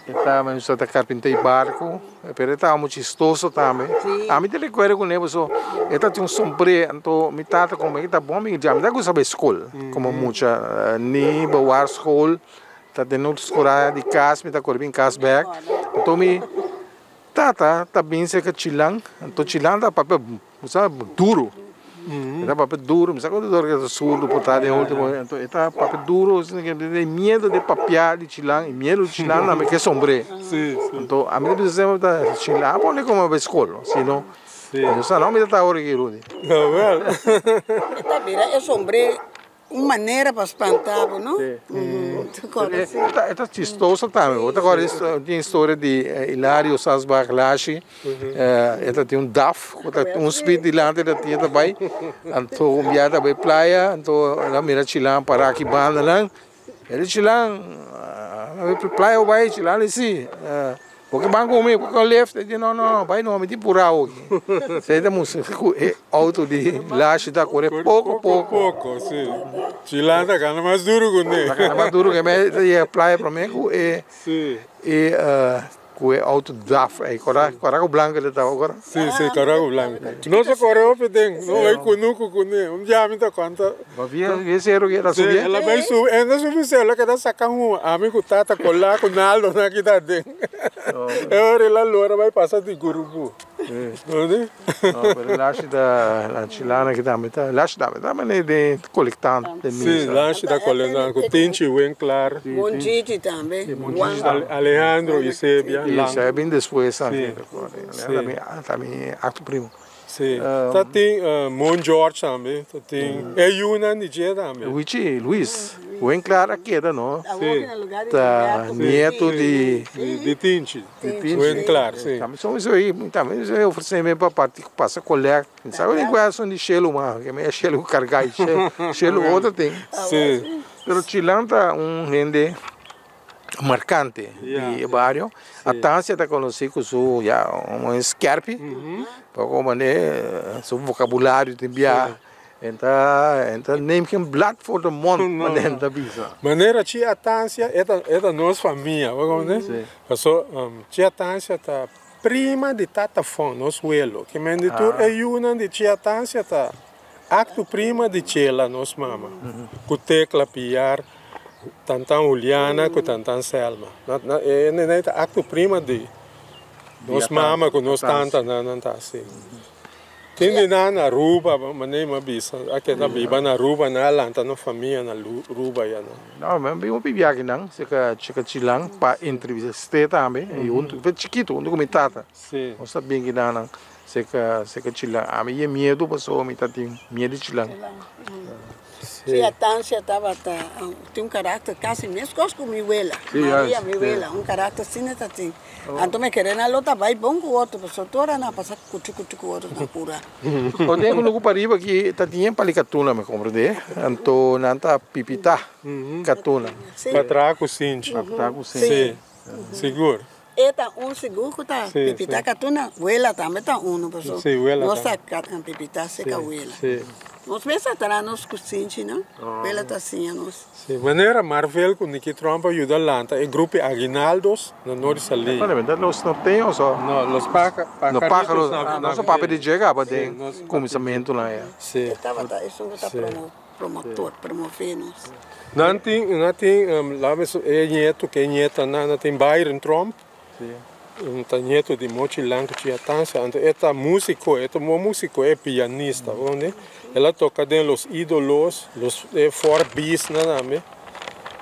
Está mas está carpinteiro barco, pero está muito chistoso também. A mim te recuerdo com ele, so, está tem sombrero, então me trata como está bom, me já me dá gosto de escola, como muita nem boa escola, está tendo escola de casa, me está correndo casa back, então me tata também se que chilang, então chilang tá papel, sabe, duro. Tá papel duro, mas quando dor que sul do potado em último, então tá papel duro, assim que tem medo de papiar de chilang, e medo de chilang na me que sombre. Sim, sim. Então a mim precisa da chilang, pode como uma escola, senão eu só não me dá hora que rude. Não, well. Esta vira é sombre uma maneira para espantar, não? Esta chistosa também. Outra coisa, tem história de Hilário Salzbach Lashi. Esta tem DAF, speed de lá, ela tinha também. Então, um dia também praia, então ela mira Chilang para aqui banda lá. Ele Chilang, praia vai Chilang assim. Porque banco comigo, porque eu left, ele disse, não, vai não, me tem por aqui. Você tem auto de laje da correr pouco. Sim. Chilang tá ganhando mais duro que ele. Tá ganhando mais duro que ele, é praia para mim, e auto DAF, coraco branco ele tá agora. Sim, coraco branco. Não só correu pedem, não vai conuco com ele. Já me dá conta. Via zero que era subir. Ela vai subir, ainda subir se ela quer sacar amigo tata colar com Naldo na aqui tá dentro. Agora ela loura vai passar de grupo. Não, pero laje da chilana que também tá, laje da maneira de coletando. Sim, laje da coletando, com Tinti, bem claro. Bom Gigi também. Alejandro e Sebia. Isso é bem depois, sabe? Também acto primo. Sim. Tá tem Mon George também, tá tem Yuna Nigeria também. Luiz, bem claro aqui, não? Sim. Tá neto de Tinti. Bem claro, sim. Também são isso aí, também eu ofereci mesmo para partir que passa colega. Sabe nem qual são de Shelo, mas que é Shelo carregar, Shelo outro tem. Sim. Pero Chilang tá rende marcante de barrio. A Tância está conhecida com seu scarpe, para como seu vocabulário também. Então nem que blood for the month, mas da visa. Maneira tia Tância é nossa família, vamos né? Passou tia Tância tá prima de Tatafon, nosso abuelo, que menditur é uma de tia Tância tá acto prima de Chela, nossa mama, com tecla piar. Tantan Juliana com tantan Selma. É acto prima de nos mama com nos tanta não tá assim. Tem de na Aruba, mas nem uma bisa. Aqui da biba na Aruba na lanta na família na Aruba já não. Mas bem uma viagem não, se que Chilang para entrevista também. E um chiquito, um documentata. Sim. Não sabe bem que não. Se que Chilang, a mim é medo, pessoa me tá tem medo de Chilang. Tia Tância tem caráter quase mesmo com minha abuela. Maria, minha abuela, caráter assim, assim. Então me querendo a lota vai bom com o outro, pessoa toda na passar com o outro na pura. O tempo no pariba que tá tinha palicatuna me compreende. Então não tá pipita, catuna. Patraco cinti. Sim. Seguro. Eta seguro que tá pipita catuna, abuela também tá pessoa. Sim, abuela. Nossa pipita seca abuela. Sim. Nós pensamos estar nos cozinhos, não? Ela está assim, nós. Sim, maneira Marvel com Nicky Trump ajuda lá, é grupo Aguinaldos na Norte Salí. Nós não temos só. Não, os pájaros, nosso papel de chegar para ter começamento lá. Sim. Isso não está promotor, promovendo. Não tem lá é neto que é neta, não tem Byron Trump. Sim. Neto de Mochilang que tinha dança, então músico é pianista, onde ela toca de los ídolos, los four beats nada mais,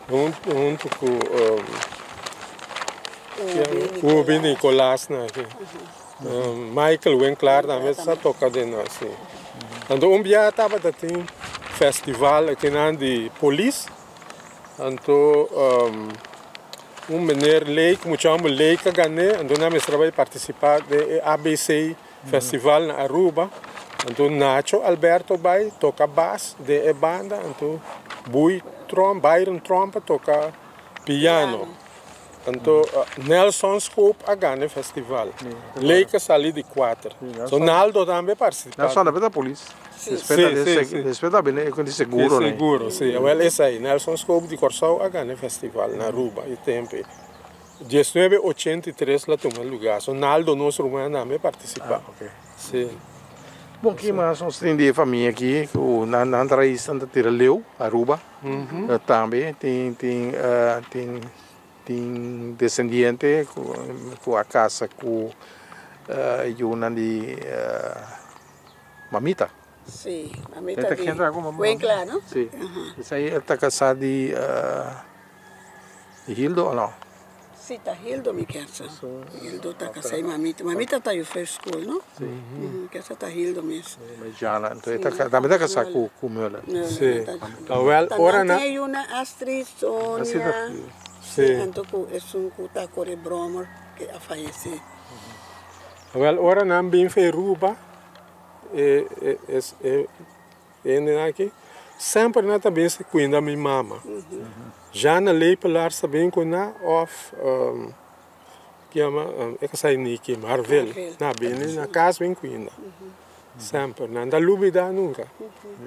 junto com o Bin Nicolás na aqui, Michael Winkler também está toca de nós assim. Então dia estava tem festival aqui na de Police, então menino lei, como chamamos lei que ganhei, então nós trabalhamos participar do ABC Festival na Aruba, então Nacho Alberto vai toca bass de banda, então Byron Trump toca piano, então Nelson Scope a ganhei festival, lei que sali de 4, então Naldo também participa. Nelson também da polícia. Respeita bem, é de seguro, né? Seguro, sim. Well, esse aí, Nelson Scope de Corsau a ganhar festival na Aruba, e tempo. 1983 lá tomou lugar, so Naldo nosso romano também participa. Sim. Bom, que mais nós temos de família aqui, na raiz Santa Tira Leu, Aruba, também tem descendente com a casa com una de mamita. Sí, mamita Esta de que entra como Cuencla, ¿no? Sí. Esa ahí está casada de Hildo o no? Sí, está Hildo, mi casa. Hildo está casada y mamita. Mamita está en first school, ¿no? Sí. Que essa está Hildo mesmo. Jana, então também está casada com o Müller. Sim. Ora na. Tem uma Astrid, Sônia. Sim. Então, é um que está com o Bromer, que a faleceu. Ora na bem Feruba. Aqui. Sempre na também se cuida da minha mama. Já na lei pelar também cuida of que ama é que sai niki Marvel. Na bem na casa bem cuida. Sempre na da lubida nunca.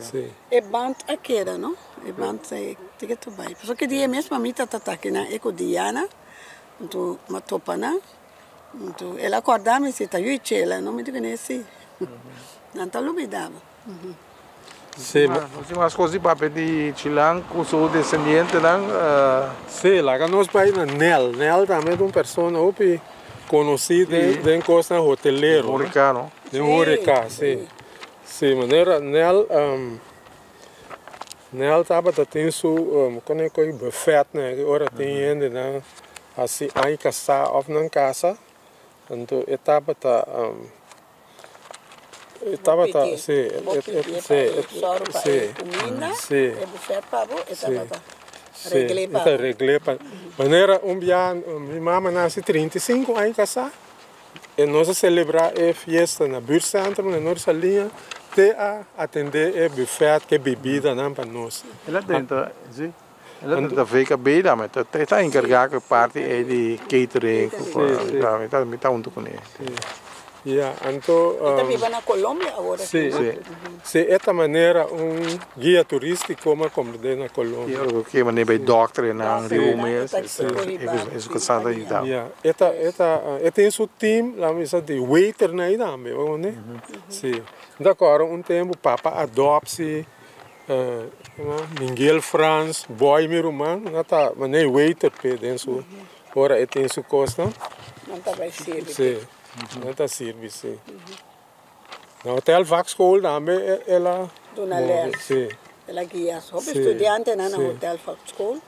Sim. É band aquela, não? É band é que tu vai. Só que dia mesmo a mamita tá aqui na ecodiana. Então matopana. Então ela acordava e se tá ela não me diga nesse. Não tá lubidava. Sim, mas umas coisas para de Chilang, com seu descendente lá. Sim, lá que nós vai na Nel também é uma pessoa que conhecida de encosta hoteleiro. Horeca, não? De Horeca, sim. Sim, maneira Nel estava tendo quando é que buffet, né? Agora tem ainda né? Assim aí casa ou na casa, então etapa tá estava sim, regle para maneira dia minha mãe nasce 35 aí casa e nós celebrar a festa na Buurtcentrum na nossa linha até atender a buffet que bebida não para nós. Ela tenta, sim. Ela tenta ver que a bebida, mas está encarregada com parte de catering, está junto com ele. Yeah, então. Está viva na Colômbia agora. Sim, sim. Esta maneira guia turístico como na Colômbia. Eu que maneira vai doctor na Rio Mês, isso que sabe aí tá. Yeah, tem seu time lá mesmo de waiter na ida, mesmo, né? Sim. Agora tempo papa adopte Miguel Franz, boy meu irmão, não tá, mas nem waiter pe dentro. Ora tem sua costa. Não tá vai ser. Sim. Não está serviço. Na hotel Vaxchool também ela. Dona Léa. Sim. Ela guia. Sou estudante na hotel Vaxchool.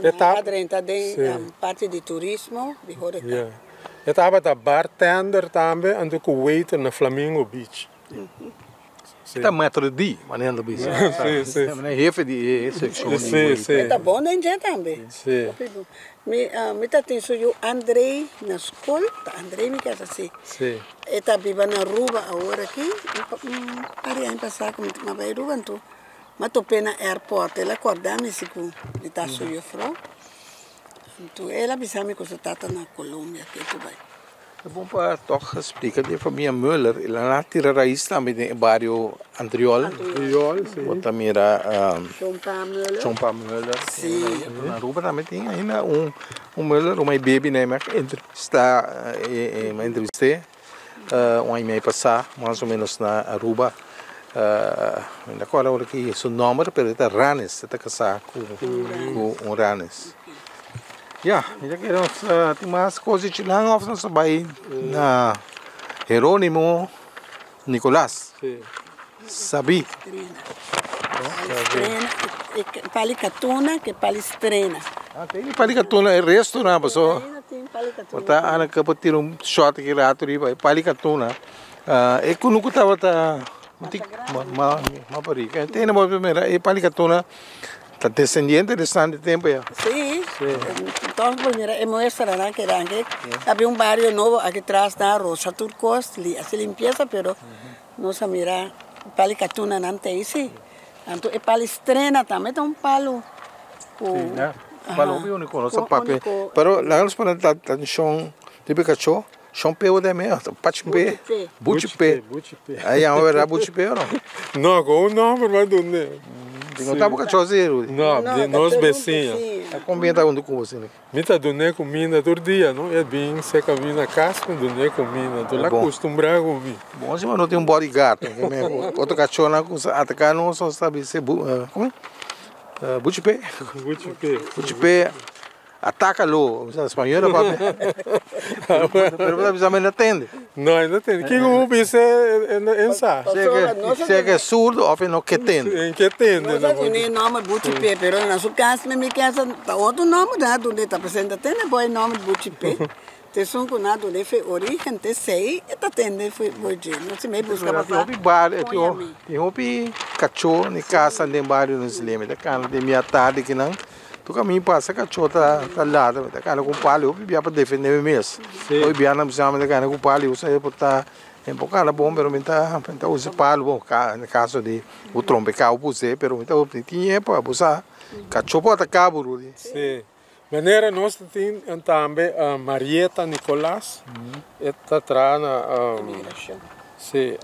Está dentro da parte de turismo de Horeca. Yeah. Estava da bartender também, ando com waiter na Flamingo Beach. Está metro de maneira do bicho. Sim, sim. É jefe de secção. Sim, sim. Está bom nem já também. Sim. Me tá tem o Andrei na escola, Andrei me quer assim. Sim. Está viva na Ruba agora aqui. Para aí passar com uma vai Ruba então. Mas tô pena airport, ela acordar-me se com de tá suyo fro. Então ela avisar-me que você tá na Colômbia que tu vai. É bom para toch explicar de família Müller, ela tira raiz também de bairro Andriol. Andriol, sim. Outra mira Chompa Müller. Sim. Na Aruba também tem ainda Müller, uma baby né, mas está uma entrevista, um mês passar, mais ou menos na Aruba. Ainda agora aqui seu nome, mas está Ranes, está casado com Ranes. Ja, já queremos tem mais coisas de lá, nós vai na Jerônimo Nicolás. Sim. Sabi. Palicatuna, que palestrena. Tem Palicatuna, é restaurante, pessoal. Tem Palicatuna. Tá, ana que pode tirar shot aqui lá, tudo aí, Palicatuna. É que nunca estava tá, pariga. Tem na boa primeira, é Palicatuna. Está descendiente de bastante tempo já. Sim. Então, primeiro, é mostrar que havia bairro novo aqui atrás da Rosa Turcos, assim limpeza, pero não se mira Palicatuna não tem isso. Então, é palestrena também, tem palo. Sim, né? Palo único, não sabe papel. Pero lá nos para dar chão, tipo cachorro, chão peo de meio, pachimpe, buchipe. Aí a hora buchipe ou não? Não, com o nome, mas não é. Não está boca choseiro. Não, de nós becinha. A combina onde com você, né? Mita doné comida todo dia, não? É bem seca vir na casa, doné comida. Tu lá acostumbrado com mim. Bom, se não tem bodyguard, outro cachorro lá com atacar não só sabe ser como é? Buchipe. atácalo, en español, papi. Pero precisamente no atende. Não tem. Que o bicho é ensá. Se é que é surdo, ou não que atende. Em que atende, Não sei se o nome é Butipe, pero na sua casa, me casa, outro nome, né? Onde está presente, tem o nome de Butipe. Te são com nada, onde foi origem, te sei, e tá tendo, foi hoje. Não se me busca para falar. Tem um cachorro na casa, no bairro, no cinema, da cana de minha tarde que não. Tu caminho passa cachorro tá lá, da cana com palho, eu via para defender mesmo. Eu via na missão da cana com palho, eu sei por tá em bocada bom, pero então usa palho, bom, no caso de o trompe carro puse, pero então tinha para usar cachorro até cabo, Rudy. Sim. Maneira nós temos também a Marieta Nicolás, esta traz na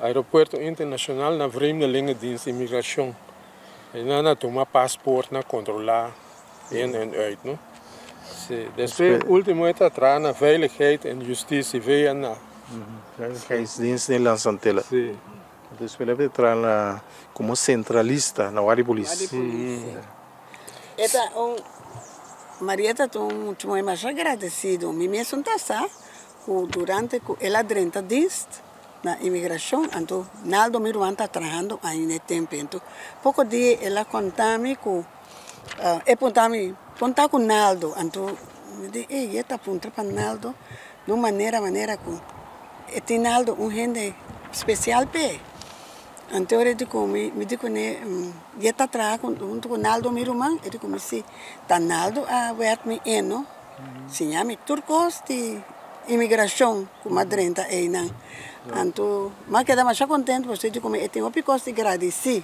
aeroporto internacional na vreemde lingendienst immigração. E na toma paspoort na controlar in en uit, no? Sim. Depois último esta traz na veiligheid en justitie VNA. Veiligheidsdienst Nederlandse Antillen. Sim. Depois ele traz como centralista na área de polícia. Esta Marieta, estou muito mais agradecido. Me mesmo está durante ela durante dienst na imigração, então Naldo me está trabalhando aí no tempo. Então pouco dia ela contame com contar com Naldo, então me disse, ei, esta ponta para Naldo, de uma maneira com este Naldo gente especial pe. Então eu digo, me digo né, esta traga junto com Naldo meu irmão, eu digo, se tá Naldo a ver me eno, se chama turcos de imigração com madrenta aí não. Então, mas queda mais contente, porque eu digo, eu tenho picos de agradecer.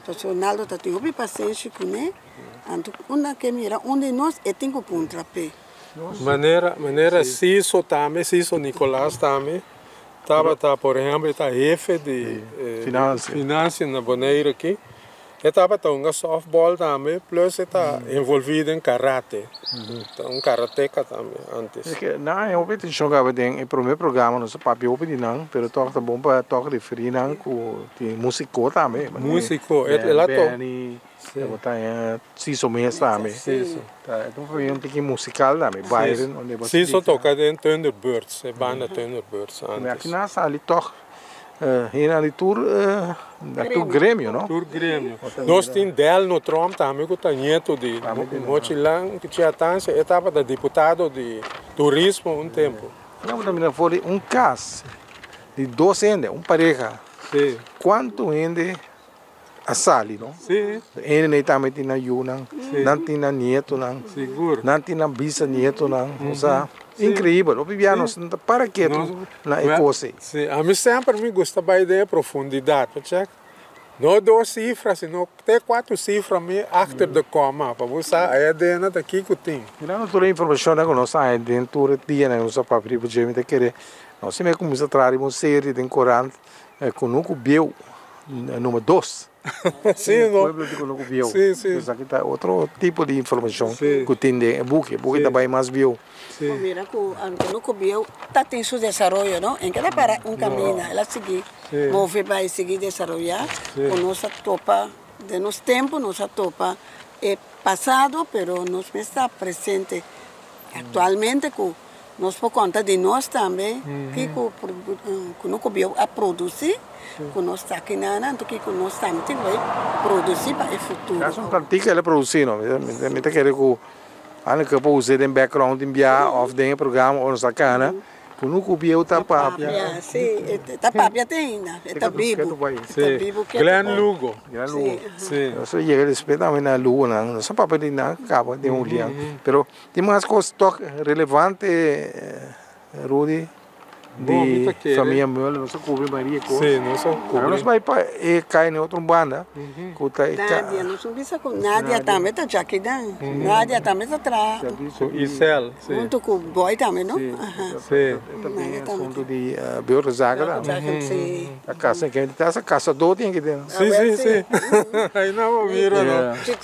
Porque o Naldo tá tendo paciência com ele. Então, uma que mira onde nós tenho ponto pé. Maneira Ciso também, Ciso Nicolás também. Estava, por exemplo, está jefe de finanças na Bonaire aqui. Estava um softball também, plus está envolvido em karate. Karateca também antes. Não, eu vi que jogava em primeiro programa, não sei papi eu pedi não, pero toca bom para tocar referir não com músico também. Músico, ela toca. Eu botar Ciso mesmo também. Ciso. Então foi pouquinho musical também, Byron onde você. Ciso toca em Thunderbirds, é banda Thunderbirds antes. Aqui na sala toca na tour Grêmio, não? Tour Grêmio. Nós temos Del no Trump também, que está nieto de Mochilão, que tinha tança, etapa da deputado de turismo tempo. Não, também foi caso de 12 anos, pareja. Sim. Quanto ainda a sali, não? Sim. Ele também tinha não, não tinha nieto, não. Seguro. Não tinha bisnieto, não. Incrível, o Viviano, para que na ecose? Sim, a mim sempre me gusta da ideia profundidade, check. Não 2 cifras, senão até 4 cifras achter de coma, para você a ideia daqui que tem. Não toda a informação que nós temos dentro do dia, nós só para abrir gente querer. Nós sempre começamos a trazer uma série de corante com o Biel número 2. Sim, não. Sim, sim. Aqui está outro tipo de informação que tem de book também mais bio. Mira, no Biel está tem seu desenvolvimento, não? Em cada para caminho, ela seguir, move para seguir desenvolver, com nossa topa de nos tempo, nossa topa é passado, pero nos está presente atualmente com nós por conta de nós também, que no Biel a produzir. Que nós está aqui na então que nós também vai produzir para o futuro. Já são práticas ela produzir, não? Me tá querendo que a que pode usar em background enviar off de programa ou nossa cana, que no cubio tá papia. Sim, tá papia tem ainda, tá vivo. Glenn Lugo. Sim. Eu só chega respeitamente na lua, não só papel de na cabo de liang. Pero tem mais coisas relevantes, Rudy. De família Müller, nós cobrimos Maria Costa. Sim, nós cobrimos. Nós vai para cair em outra banda. Nadia, nós não vimos com Nadia também está aqui dentro. Nadia também está atrás. Isel, sim. Junto com o boy também, não? Sim. Também é assunto de Beorzaga. A casa que está, essa caçador tem que ter. Sim. Aí não vira, não. Se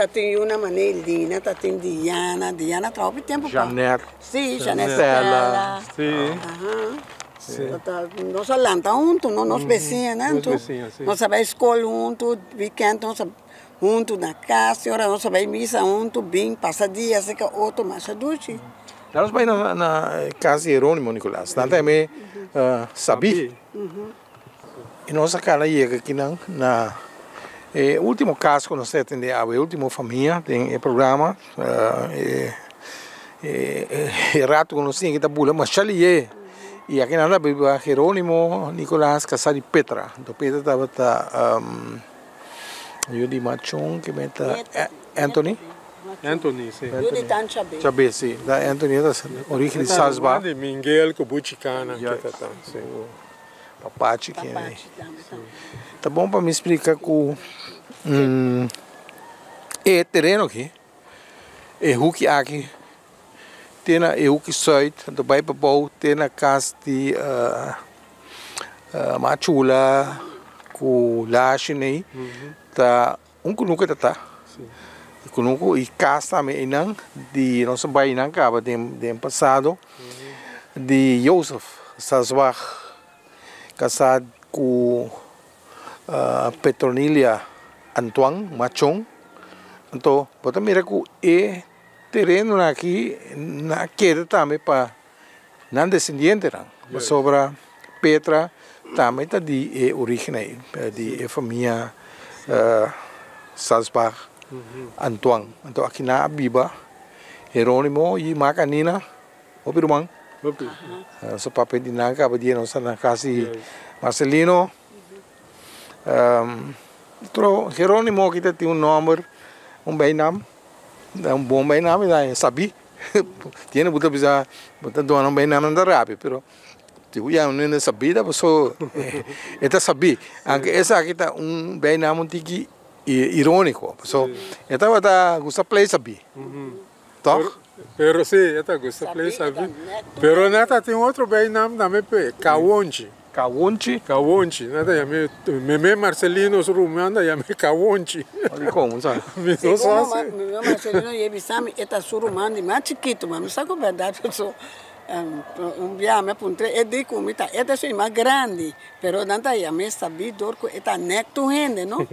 tem uma maneira linda, tem Diana trabalha tempo. Janete. Sim, Janete. Sim. Nós lanta junto, nós vizinhos, né? Nós vai à escola junto, weekend, nós junto na casa, ora nós vai missa junto, bem, passa dia, assim que outro mais doce. Nós vai na casa de Jerônimo, Nicolás. Nós também sabi. E nós acaba aqui na último caso que nós atendemos, a última família tem programa. Rato que nós temos que estar bula, mas ali e aqui nada viva Jerônimo, Nicolás, casado de Petra. Então Petra estava eu de Machon, que meta Anthony. Anthony, sim. Eu de Tan Chabé, sim. Da Anthony, da origem de Salzburg. De Miguel, que buchicana, que tá, sim. Papachi, que tá bom para me explicar com terreno aqui. Hulk aqui. Tem na Hulk Zuid, do bairro Bau, tem na casa de Machula, com Lachine, tá kunuko tá. Kunuko e casa também não de nosso bairro não acaba de passado de Joseph Salzburg, casado com Petronila Antoine Machon. Então, bota mira que terreno aqui na queda também para não descendente não sobra Petra também tá de origem de família Salzburg Antoine. Então aqui na Biba Jerônimo e Macanina Obirman so papel de não acaba de nossa na casa Marcelino Jerônimo que tem número bem nome bom bem nome é Sabi tiene buta bisa buta doan bem nome da rápido pero tipo já não sabia pessoa eta Sabi aunque essa aqui tá bem nome tiki irônico pessoa eta bata gusta play Sabi toh pero sim eta gusta play Sabi pero nata tem outro bem nome também Kawonchi Kawonchi, nada ya me Marcelino Surumanda ya me Kawonchi. Olha como, sabe? Meu Marcelino e Bisami eta Surumanda mais chiquito, mas sabe a verdade pessoa dia me puntre é de comida, eta sou mais grande, pero nada ya me sabi dorco eta necto rende, não?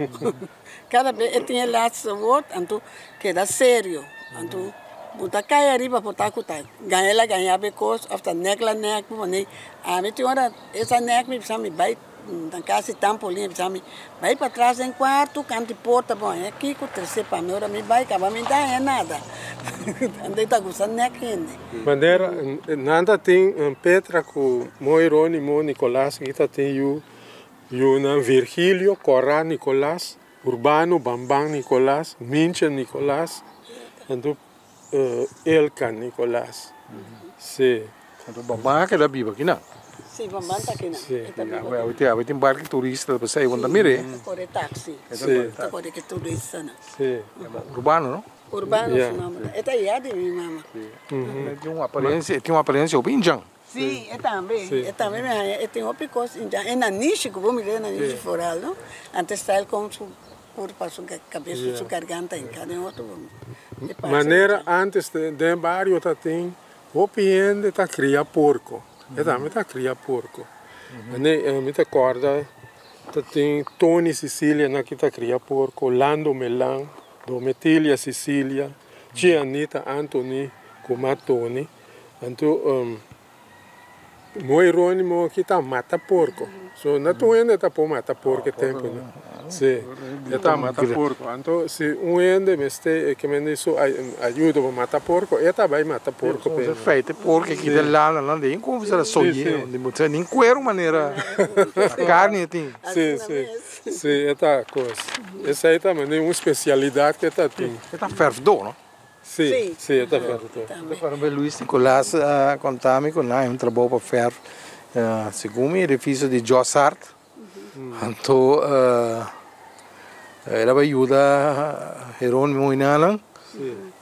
Cada vez tinha last word, anto queda sério, anto buta cai arriba botar cuta ganha because of the neck money a mim tinha hora essa neck me chama vai na casa tampolim chama vai para trás em quarto canto porta bom é aqui com terceiro para mim hora me vai acaba me dá é nada andei tá gostando neck ainda maneira nada tem Petra com Jerônimo Nicolás que tá tem o na Virgílio Corrá Nicolás Urbano Bambam Nicolás Mincha Nicolás então Elka Nicolás. Sim. Então Bambam que da Biba aqui não. Sim, Bambam tá aqui não. Sim. Tem barco turista para sair onde mire. Corre táxi. Sim. Tá corre que turista não. Sim. Urbano, não? Urbano é o nome. Eta ia de minha mama. Tem uma aparência bem jang. Sim, é também é tem uma picos é na niche que vou me ver na niche floral, não? Antes está com su para sua cabeça, sua garganta em cada outro. Maneira antes de barrio tá tem o piende tá cria porco é também tá cria porco me tá corda tá tem Tony Sicília na que tá cria porco Lando Melan Dometília Sicília Gianita Anthony como Tony então Jerônimo que tá mata porco so na tuende tá por mata porco tempo né sim tá mata porco então se ende me este que me disso ajuda para matar porco eta vai matar porco perfeito porco aqui de lá nem como será soie de muito nem cuero maneira carne tem sim eta coisa essa aí também é uma especialidade que tá tem eta fervdo não sim eta fervdo para ver Luiz Nicolás contame com nós trabalho para ferro segundo o edifício de Jossart então ela vai ajudar Jerônimo Inalang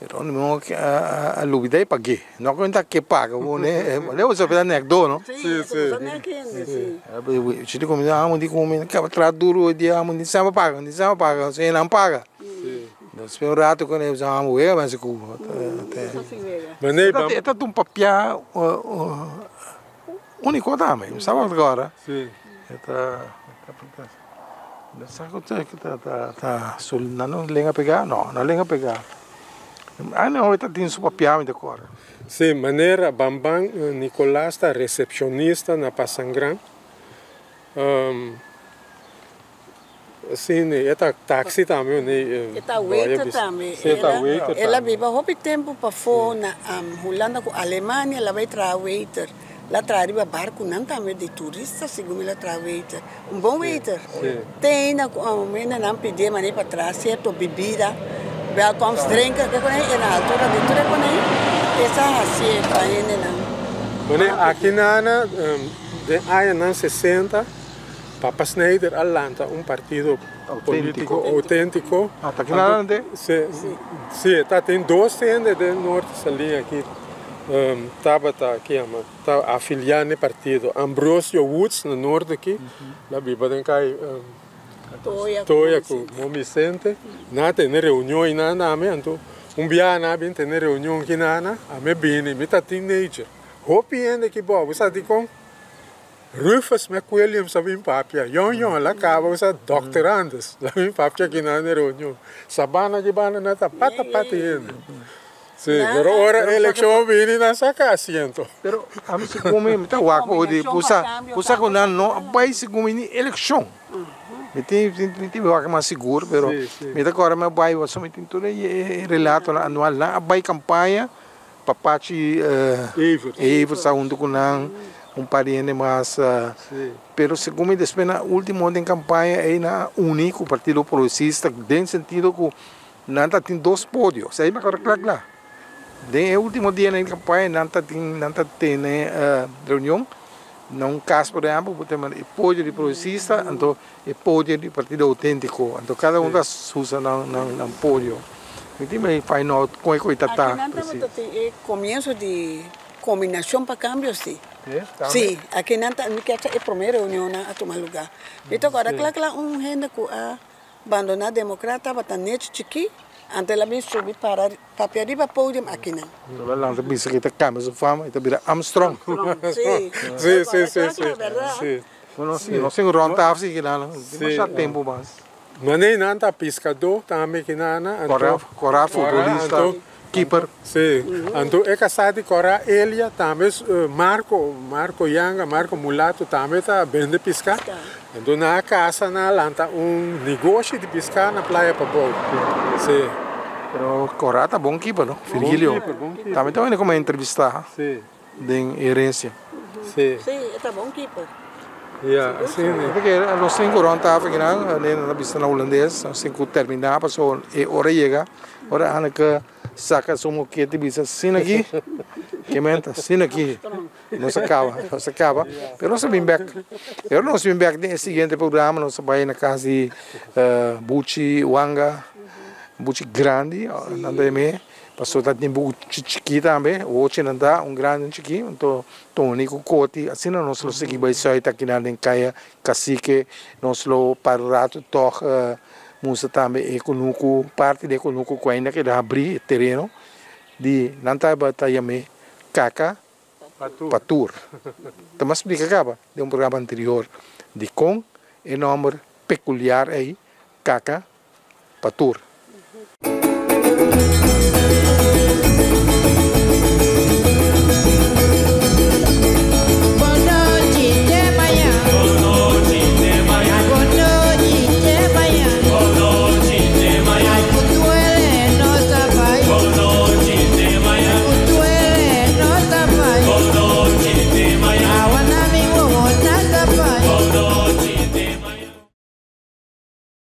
Jerônimo a lubida pague não conta que paga né leu só para necdo não sim se como amo de comer que vai duro de amo de sama paga se não paga nós um rato quando eles amo mas que está um papel único também, sabe agora? Sim. Sabe que tá não lenga pegar? Não lenga pegar. Ah, não, está tendo sua piada agora. Sim, maneira Bambam Nicolás está recepcionista na Passangran. Sim, esta táxi também, né? Esta waiter também. Ela vive há tempo para fora na Holanda com Alemanha, ela vai trazer waiter. Ela traz barco não também de turista, segundo ela traz waiter. Bom waiter. Tem na não pedir maneira para trás, certo bebida. Welkom drinken, que é na altura de tudo quando essa assim para ele não. Aqui na de 60 Papa Schneider alanta partido político autêntico. Ah, tá aqui na onde? Sim, tem 2 tendas de norte ali aqui. Estava aqui, tá afiliado no partido. Ambrosio Woods no norte aqui. Lá vive tem cai Toia com o Vicente. Na tem reunião e na então dia na bem tem reunião aqui na a me bem, me tá teenager. Hope ainda que bom, você tá com Rufus McWilliams sabe papia. Yon lá acaba você doctorandos. Lá vem papia aqui na reunião. Sabana de bana na tá pata ainda. Sim, pero ora eleição vem na saca asiento. Pero a mim se come tá waco de pusa com não vai se come ni eleição. Me tem waco mais seguro, pero me tá agora meu pai você me tem tudo relato anual lá vai campanha papachi Ever junto com pariente mais pero se come depois na último ano em campanha é na único partido progressista tem sentido que nada tem 2 pódios, aí me claro. Den último dia na campanha, não tem reunião, não caso por exemplo, porque tem pódio de progressista, então é pódio de partido autêntico, então cada um das usa no pódio. Então me faz nota com o Itatá. Aqui não começo de combinação para câmbio, sim. Sim, aqui não tem que é a primeira reunião a tomar lugar. Então agora claro gente que abandonar a democrata, vai estar net chiqui. Ante ela me subir para arriba pódio aqui não. Ela lança bisa que tá câmera de fama, então vira Armstrong. Sim. Não sei o ronda assim que não, mas já tempo mais. Mas nem nada pescador também que nada. Corá futebolista, keeper. Sim. Então é casado com a Elia também Marco Yanga, Marco Mulato também tá vende pescar. Então na casa na lanta negócio de pescar na praia para bom. Sim. Pero Corá tá bom keeper, não? Virgílio. Também tá vendo como entrevistar. Sim. De herência. Sim, tá bom keeper. Assim, né? Porque nós temos que ronda aqui na pista na holandesa, nós temos que terminar, passou hora chega, hora ana que saca somos que te bisa sin aqui, que menta sin aqui, não se acaba, pero nós vem back, no seguinte programa nós vai na casa de Buchi Wanga, Buchi grande, nada me passou tá tempo chiqui também, hoje não dá grande chiqui, então único corte, assim nós lo segui vai sair aqui na caia cacique, nós lo para rato toc musa também econômico parte de econômico que ainda que abrir terreno de nanta batayame caca patur. Também explica acaba de programa anterior de com e nome peculiar aí caca patur.